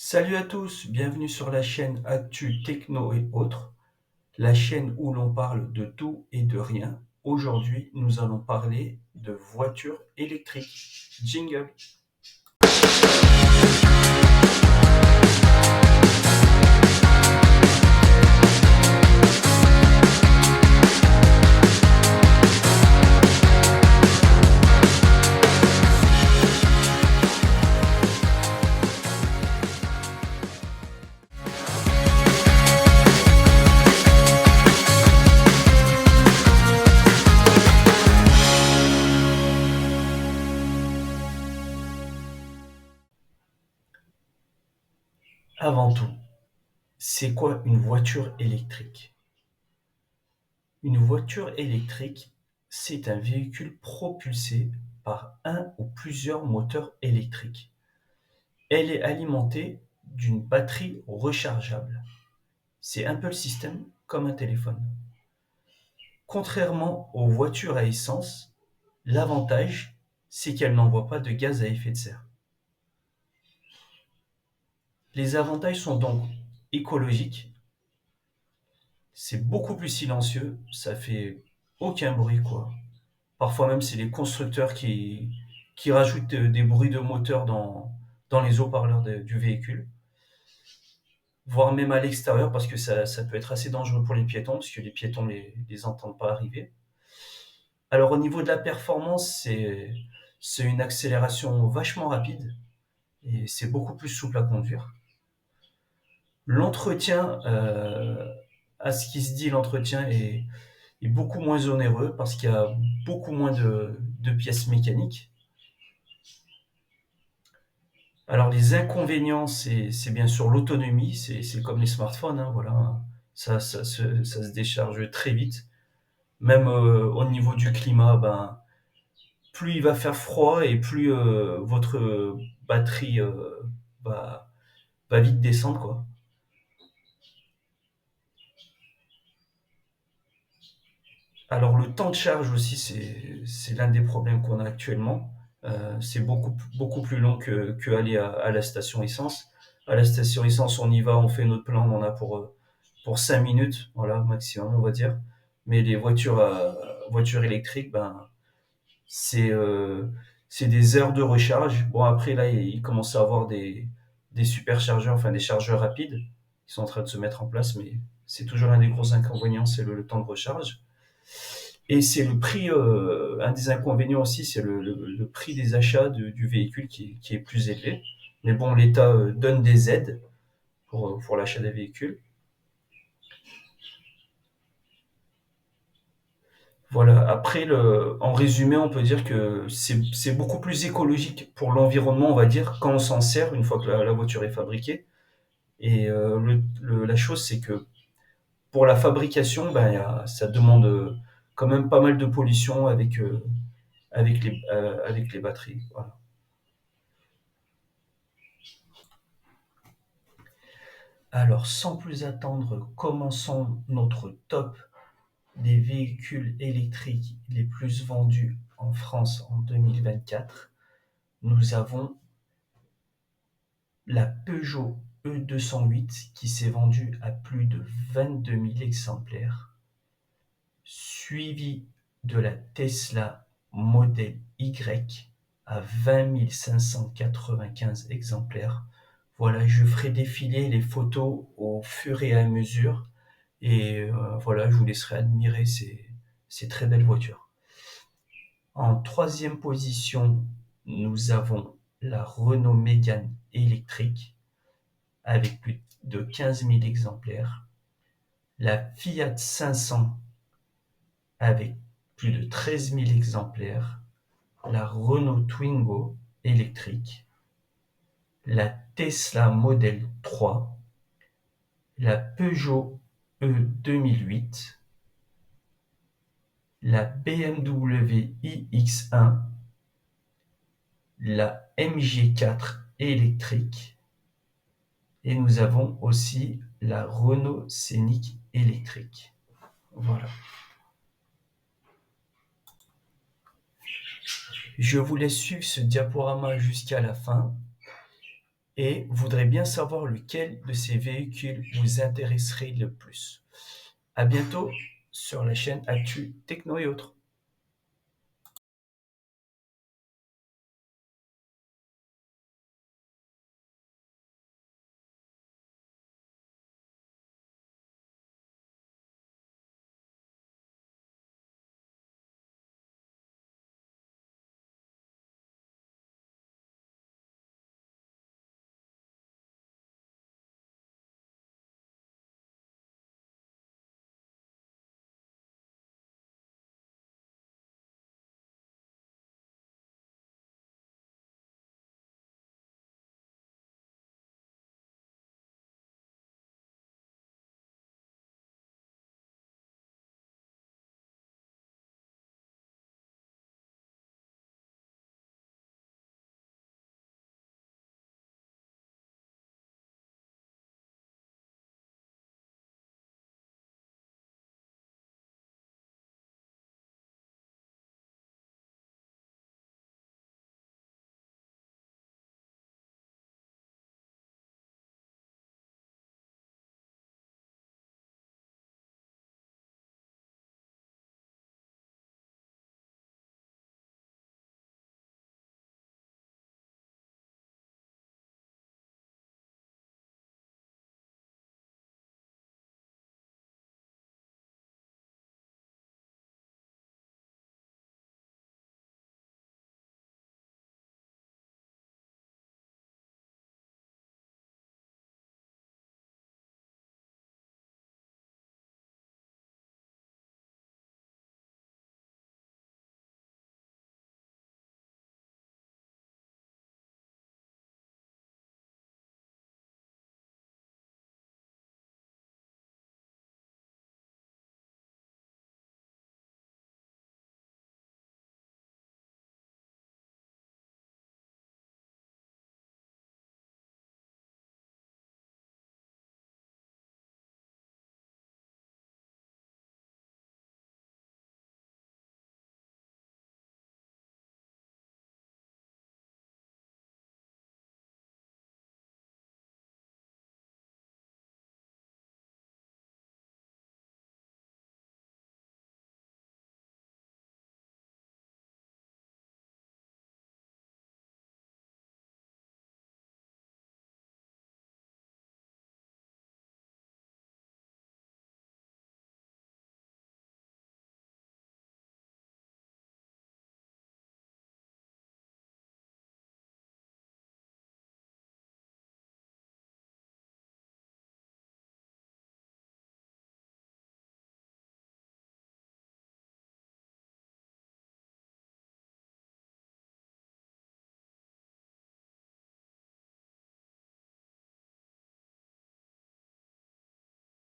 Salut à tous, bienvenue sur la chaîne Actu Techno et autres, la chaîne où l'on parle de tout et de rien. Aujourd'hui, nous allons parler de voitures électriques. Jingle. Avant tout, c'est quoi une voiture électrique? Une voiture électrique, c'est un véhicule propulsé par un ou plusieurs moteurs électriques. Elle est alimentée d'une batterie rechargeable. C'est un peu le système comme un téléphone. Contrairement aux voitures à essence, l'avantage, c'est qu'elles n'envoient pas de gaz à effet de serre. Les avantages sont donc écologiques, c'est beaucoup plus silencieux, ça fait aucun bruit quoi. Parfois même c'est les constructeurs qui rajoutent des bruits de moteur dans les haut-parleurs du véhicule, voire même à l'extérieur parce que ça peut être assez dangereux pour les piétons parce que les piétons les entendent pas arriver. Alors au niveau de la performance, c'est une accélération vachement rapide et c'est beaucoup plus souple à conduire. L'entretien, à ce qui se dit, l'entretien est beaucoup moins onéreux parce qu'il y a beaucoup moins de pièces mécaniques. Alors les inconvénients, c'est bien sûr l'autonomie, c'est comme les smartphones, hein, voilà. Ça se décharge très vite. Même au niveau du climat, ben, plus il va faire froid et plus votre batterie va, va vite descendre, quoi. Alors le temps de charge aussi, c'est l'un des problèmes qu'on a actuellement. C'est beaucoup plus long que aller à la station essence. À la station essence, on y va, on fait notre plan, on en a pour 5 minutes, voilà, maximum, on va dire. Mais les voitures électriques, ben, c'est euh, c'est des heures de recharge. Bon, après, là, il commence à avoir des superchargeurs, enfin des chargeurs rapides qui sont en train de se mettre en place, mais c'est toujours un des gros inconvénients, c'est le temps de recharge. Et c'est le prix, un des inconvénients aussi, c'est le prix des achats du véhicule qui est plus élevé. Mais bon, l'État donne des aides pour l'achat des véhicules. Voilà. Après, en résumé, on peut dire que c'est beaucoup plus écologique pour l'environnement, on va dire, quand on s'en sert une fois que la voiture est fabriquée. Et la chose, c'est que pour la fabrication, ben, ça demande quand même pas mal de pollution avec les batteries. Voilà. Alors, sans plus attendre, commençons notre top des véhicules électriques les plus vendus en France en 2024. Nous avons la Peugeot E208 qui s'est vendue à plus de 22 000 exemplaires, suivie de la Tesla Model Y à 20 595 exemplaires. Voilà, je ferai défiler les photos au fur et à mesure et voilà, je vous laisserai admirer ces très belles voitures. En troisième position, nous avons la Renault Mégane électrique avec plus de 15 000 exemplaires, la Fiat 500 avec plus de 13 000 exemplaires, la Renault Twingo électrique, la Tesla Model 3, la Peugeot E2008, la BMW iX1, la MG4 électrique et nous avons aussi la Renault Scénic électrique. Voilà. Je vous laisse suivre ce diaporama jusqu'à la fin. et voudrait bien savoir lequel de ces véhicules vous intéresserait le plus. À bientôt sur la chaîne Actu Techno et autres.